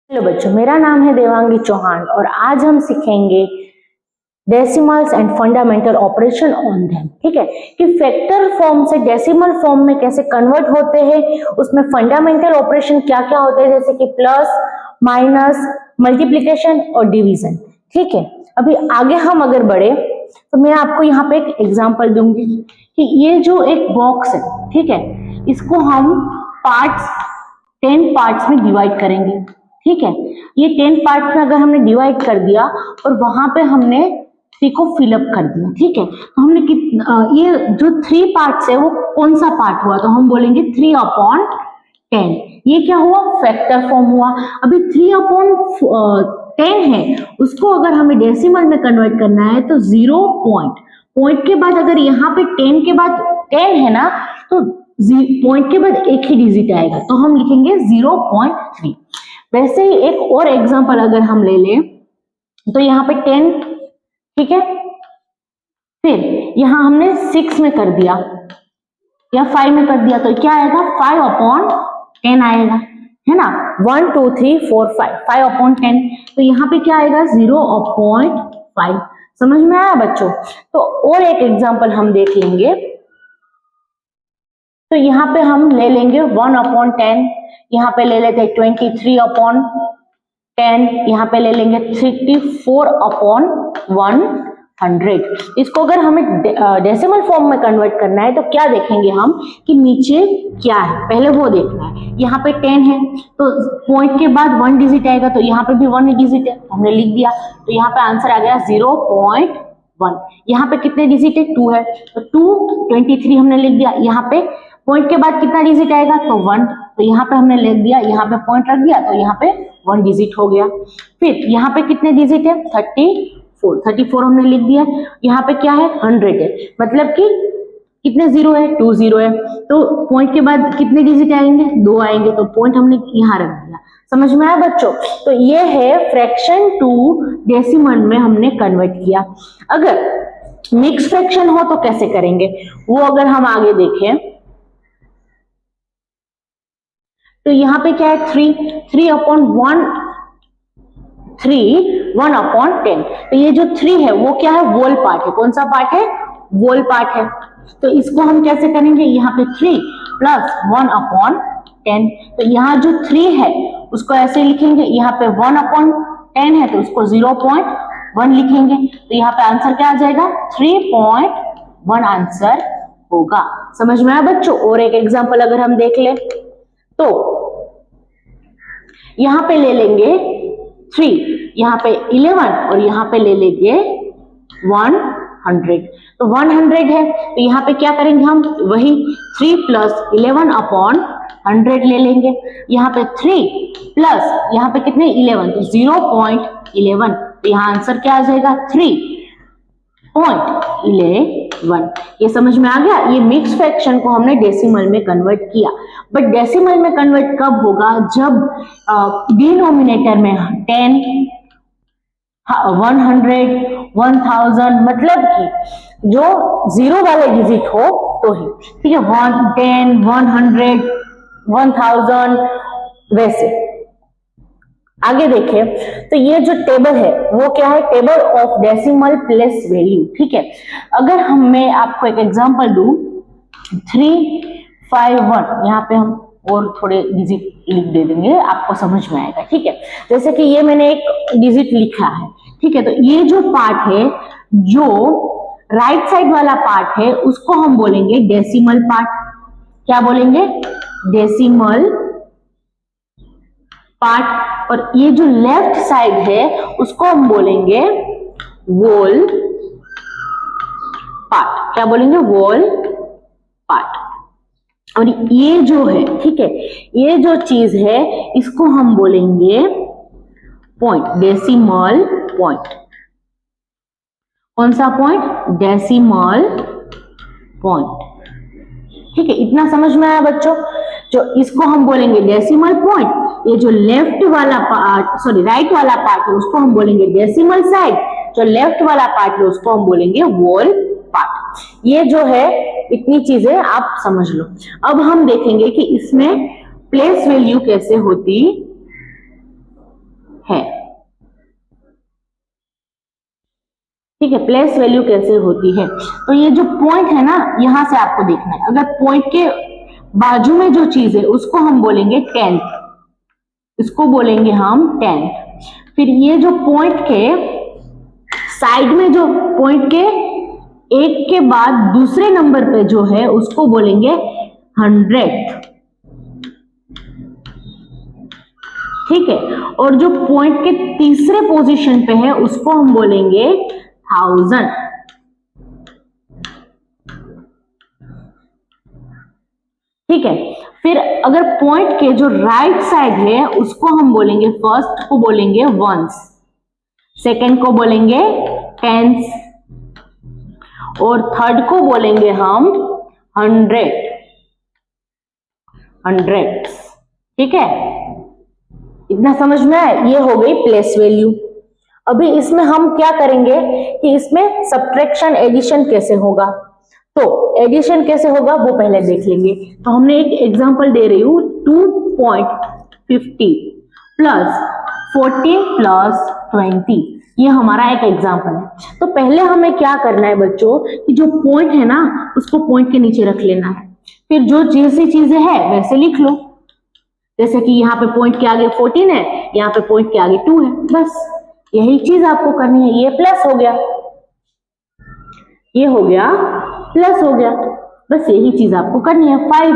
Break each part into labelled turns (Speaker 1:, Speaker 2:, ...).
Speaker 1: Hello बच्चों, मेरा नाम है देवांगी चौहान और आज हम सीखेंगे decimals and fundamental operation on them. ठीक है कि फैक्टर फॉर्म से डेसिमल फॉर्म में कैसे कन्वर्ट होते हैं, उसमें फंडामेंटल ऑपरेशन क्या क्या होते हैं, जैसे कि प्लस, माइनस, मल्टीप्लिकेशन और डिवीजन। ठीक है, अभी आगे हम अगर बढ़े तो मैं आपको यहाँ पे एक एग्जांपल दूंगी कि ये जो एक बॉक्स है, ठीक है, इसको हम पार्ट्स 10 पार्ट्स में डिवाइड करेंगे। ठीक है, ये 10 पार्ट में अगर हमने डिवाइड कर दिया और वहां पे हमने 3 को फिलअप कर दिया। ठीक है, तो हमने ये जो 3 पार्ट्स है वो कौन सा पार्ट हुआ, तो हम बोलेंगे 3/10। ये क्या हुआ, फैक्टर फॉर्म हुआ। अभी 3/10 है, उसको अगर हमें डेसिमल में कन्वर्ट करना है तो 0 पॉइंट के बाद अगर यहाँ पे 10 के बाद 10 है ना, तो पॉइंट के बाद एक ही डिजिट आएगा, तो हम लिखेंगे 0.3। वैसे ही एक और एग्जांपल अगर हम ले लें तो यहाँ पे 10, ठीक है, फिर यहाँ हमने 6 में कर दिया या 5 में कर दिया, तो क्या आएगा, 5/10 आएगा, है ना। 1 2 3 4 5, 5/10, तो यहाँ पे क्या आएगा, 0.5। समझ में आया बच्चों। तो और एक एग्जांपल हम देख लेंगे, तो यहाँ पे हम ले लेंगे 1/10, यहाँ पे ले लेते हैं 23/10, यहाँ पे ले लेंगे 34/100। इसको अगर हमें डेसिमल फॉर्म में कन्वर्ट करना है तो क्या देखेंगे हम कि नीचे क्या है, पहले वो देखना है। यहाँ पे 10 है तो पॉइंट के बाद 1 डिजिट आएगा, तो यहाँ पे भी 1 डिजिट है, हमने लिख दिया, तो यहाँ पे आंसर आ गया 0.1। यहाँ पे कितने डिजिट है, 2 है, तो 23 हमने लिख दिया। यहाँ पे पॉइंट के बाद कितना डिजिट आएगा, तो 1, तो यहाँ पे हमने लिख दिया, यहाँ पे पॉइंट रख दिया, तो यहाँ पे 1 डिजिट हो गया। फिर यहाँ पे कितने डिजिट है, 34 हमने लिख दिया। यहाँ पे क्या है, 100 है, मतलब कि कितने जीरो है, 2 जीरो है, तो पॉइंट के बाद कितने डिजिट आएंगे, 2 आएंगे, तो पॉइंट हमने यहाँ रख दिया। समझ में आया बच्चों। तो ये है फ्रैक्शन टू डेसिमल में हमने कन्वर्ट किया। अगर मिक्स फ्रैक्शन हो तो कैसे करेंगे, वो अगर हम आगे देखें तो यहाँ पे क्या है, 1/10। तो ये जो 3 है वो क्या है, वोल पार्ट है। कौन सा पार्ट है, वोल पार्ट है। तो इसको हम कैसे करेंगे, यहाँ पे 3 + 1/10, तो यहाँ जो 3 है उसको ऐसे लिखेंगे, यहाँ पे 1/10 है तो उसको 0.1 लिखेंगे, तो यहाँ पे आंसर क्या आ जाएगा, 3.1 आंसर होगा। समझ में आया बच्चों। और एक एग्जांपल अगर हम देख ले तो यहाँ पे ले लेंगे 3, यहाँ पे 11 और यहाँ पे ले लेंगे 100। तो 100 है तो यहाँ पे क्या करेंगे हम, वही 3 + 11/100 ले लेंगे। यहाँ पे 3 प्लस यहाँ पे कितने, 11, तो 0.11, तो यहाँ आंसर क्या आ जाएगा, 3.11। ये समझ में आ गया। ये मिक्स फ्रैक्शन को हमने डेसिमल में कन्वर्ट किया। बट डेसिमल में कन्वर्ट कब होगा, जब डिनोमिनेटर में 10, 100, 1000, मतलब कि जो जीरो वाले डिजिट हो तो ही। ठीक है, 1, 10, 100, 1000, वैसे आगे देखें तो ये जो टेबल है वो क्या है, table of decimal place value. ठीक है, अगर मैं आपको एक एग्जांपल दूं 351, यहाँ पे हम और थोड़े डिजिट लिख दे देंगे, आपको समझ में आएगा। ठीक है, जैसे कि ये मैंने एक डिजिट लिखा है, ठीक है, तो ये जो पार्ट है, जो राइट साइड वाला पार्ट है, उसको हम बोलेंगे डेसिमल पार्ट। क्या बोलेंगे, डेसिमल पार्ट। और ये जो लेफ्ट साइड है उसको हम बोलेंगे वोल पार्ट। क्या बोलेंगे, वोल पार्ट। और ये जो है, ठीक है, ये जो चीज है इसको हम बोलेंगे पॉइंट, डेसिमल पॉइंट। कौन सा पॉइंट, डेसिमल पॉइंट। ठीक है, इतना समझ में आया बच्चों। जो इसको हम बोलेंगे डेसिमल पॉइंट, ये जो लेफ्ट वाला पार्ट, सॉरी राइट वाला पार्ट है उसको हम बोलेंगे डेसिमल साइड, जो लेफ्ट वाला पार्ट है उसको हम बोलेंगे वोल पार्ट। ये जो है इतनी चीजें आप समझ लो। अब हम देखेंगे कि इसमें प्लेस वैल्यू कैसे होती ठीक है, प्लेस वैल्यू कैसे होती है। तो ये जो पॉइंट है ना, यहां से आपको देखना है, अगर पॉइंट के बाजू में जो चीज है उसको हम बोलेंगे टेंथ, इसको बोलेंगे हम टेंथ। फिर ये जो पॉइंट के साइड में, जो पॉइंट के एक के बाद दूसरे नंबर पे जो है उसको बोलेंगे 100, ठीक है। और जो पॉइंट के तीसरे पोजीशन पे है उसको हम बोलेंगे 1000, ठीक है। फिर अगर पॉइंट के जो राइट साइड है उसको हम बोलेंगे, फर्स्ट को बोलेंगे वंस, सेकंड को बोलेंगे टेंस और थर्ड को बोलेंगे हम 100, ठीक है। इतना समझ में आया? ये हो गई प्लेस वैल्यू। अभी इसमें हम क्या करेंगे कि इसमें सब्ट्रैक्शन एडिशन कैसे होगा, तो एडिशन कैसे होगा वो पहले देख लेंगे। तो हमने एक एग्जांपल दे रही हूं, 2.50 प्लस 14 प्लस 20, ये हमारा एक एग्जांपल है। तो पहले हमें क्या करना है बच्चों कि जो पॉइंट है ना उसको पॉइंट के नीचे रख लेना है, फिर जो जैसी चीजें है वैसे लिख लो। जैसे कि यहाँ पे पॉइंट के आगे 14 है, यहाँ पे पॉइंट के आगे 2 है, बस यही चीज आपको करनी है। ये प्लस हो गया, ये हो गया प्लस हो गया, बस यही चीज आपको करनी है। 5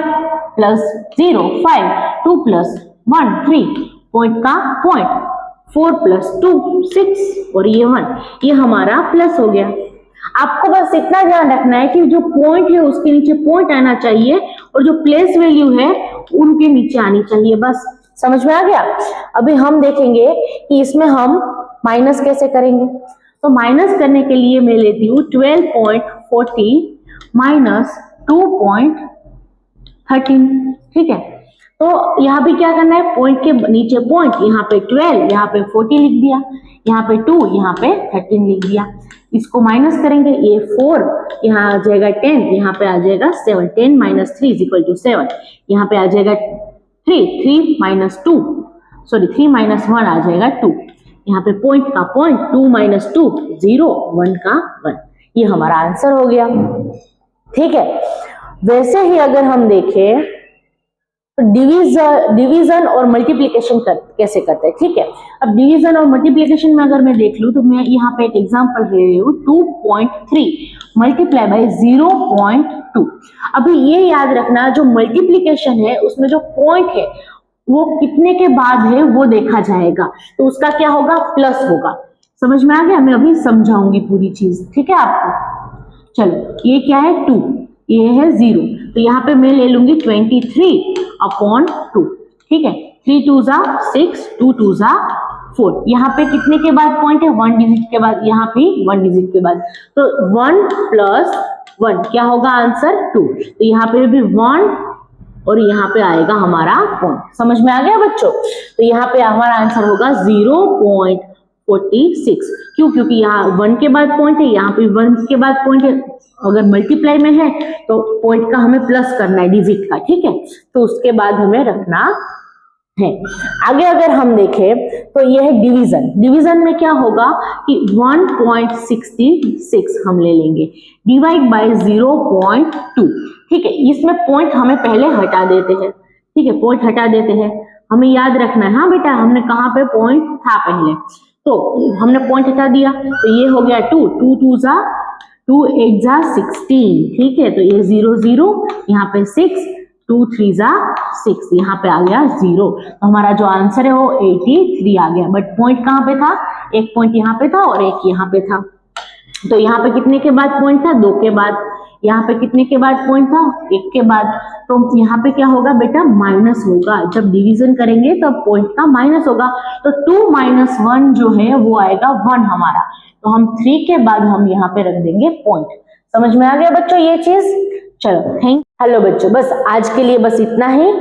Speaker 1: प्लस 0 5, 2 प्लस 1 3, पॉइंट का पॉइंट, 4 प्लस 2 6 और ये 1, ये हमारा प्लस हो गया। आपको बस इतना ध्यान रखना है कि जो पॉइंट है उसके नीचे पॉइंट आना चाहिए और जो प्लेस वैल्यू है उनके नीचे आनी चाहिए, बस समझ में आ गया। अभी हम देखेंगे कि इसमें हम माइनस कैसे करेंगे। तो माइनस करने के लिए मैं लेती हूँ 12.40 माइनस 2.13, ठीक है। तो यहाँ पे क्या करना है, पॉइंट के नीचे पॉइंट, यहाँ पे 12, यहाँ पे 40 लिख दिया, यहाँ पे 2, यहाँ पे 13 लिख दिया। इसको माइनस करेंगे, ये 4 यहाँ आ जाएगा 10, यहाँ पे आ जाएगा 7, 10 माइनस 3 इक्वल टू 7, यहाँ पे आ जाएगा 3 माइनस 2 सॉरी 3 माइनस 1 आ जाएगा 2, यहाँ पे पॉइंट का पॉइंट, 2 माइनस 2 0, 1 का 1, ये हमारा आंसर हो गया, ठीक है। वैसे ही अगर हम देखें तो डिवीजन और मल्टीप्लिकेशन कैसे करते हैं, ठीक है। अब डिवीजन और मल्टीप्लिकेशन में अगर मैं देख लूं तो मैं यहाँ पे एक एग्जांपल ले रही हूँ, 2.3 मल्टीप्लाई बाय 0.2। अभी ये याद रखना, जो मल्टीप्लिकेशन है उसमें जो पॉइंट है वो कितने के बाद है वो देखा जाएगा, तो उसका क्या होगा, प्लस होगा। समझ में आ गया? मैं अभी समझाऊंगी पूरी चीज, ठीक है आपको। चलो ये क्या है 2, ये है 0, तो यहाँ पे मैं ले लूंगी 23/2, ठीक है। 3 2 जा 6, 2 2 जा 4, यहाँ पे कितने के बाद पॉइंट है, 1 डिजिट के बाद, यहाँ पे 1 डिजिट के बाद, तो 1 प्लस 1 क्या होगा आंसर 2, तो यहाँ पे भी 1 और यहाँ पे आएगा हमारा पॉइंट। समझ में आ गया बच्चों? तो यहाँ पे हमारा आंसर होगा 0.46, क्यों, क्योंकि यहाँ 1 के बाद पॉइंट है, यहाँ पे 1 के बाद पॉइंट है। अगर मल्टीप्लाई में है तो पॉइंट का हमें प्लस करना है, डिजिट का, ठीक है, तो उसके बाद हमें रखना है। आगे अगर हम देखें तो यह है डिवीजन। डिवीजन में क्या होगा कि 1.66 हम ले लेंगे, डिवाइड बाय 0.2, ठीक है। इसमें पॉइंट हमें पहले हटा देते हैं, ठीक है, पॉइंट हटा देते हैं, हमें याद रखना है। हाँ बेटा, हमने कहाँ पे पॉइंट था पहले, तो हमने पॉइंट हटा दिया, तो ये हो गया 2, 2 2 जा 2 8 जा 16, ठीक है, तो ये 0 0, यहाँ पे 6, 2 3 जा 6, यहाँ पे आ गया 0, तो हमारा जो आंसर है वो 83 आ गया। बट पॉइंट कहाँ पे था, एक पॉइंट यहाँ पे था और एक यहाँ पे था, तो यहाँ पे कितने के बाद पॉइंट था, 2 के बाद, यहाँ पे कितने के बाद पॉइंट था, 1 के बाद, तो यहाँ पे क्या होगा बेटा, माइनस होगा। जब डिवीजन करेंगे तो पॉइंट का माइनस होगा, तो 2 माइनस 1 जो है वो आएगा 1 हमारा, तो हम 3 के बाद हम यहाँ पे रख देंगे पॉइंट। समझ में आ गया बच्चों ये चीज? चलो थैंक। हेलो बच्चों, बस आज के लिए बस इतना ही।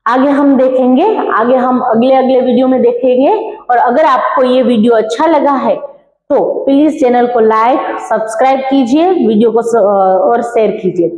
Speaker 1: आगे हम देखेंगे, आगे हम अगले वीडियो में देखेंगे। और अगर आपको ये वीडियो अच्छा लगा है तो प्लीज चैनल को लाइक सब्सक्राइब कीजिए, वीडियो को और शेयर कीजिए।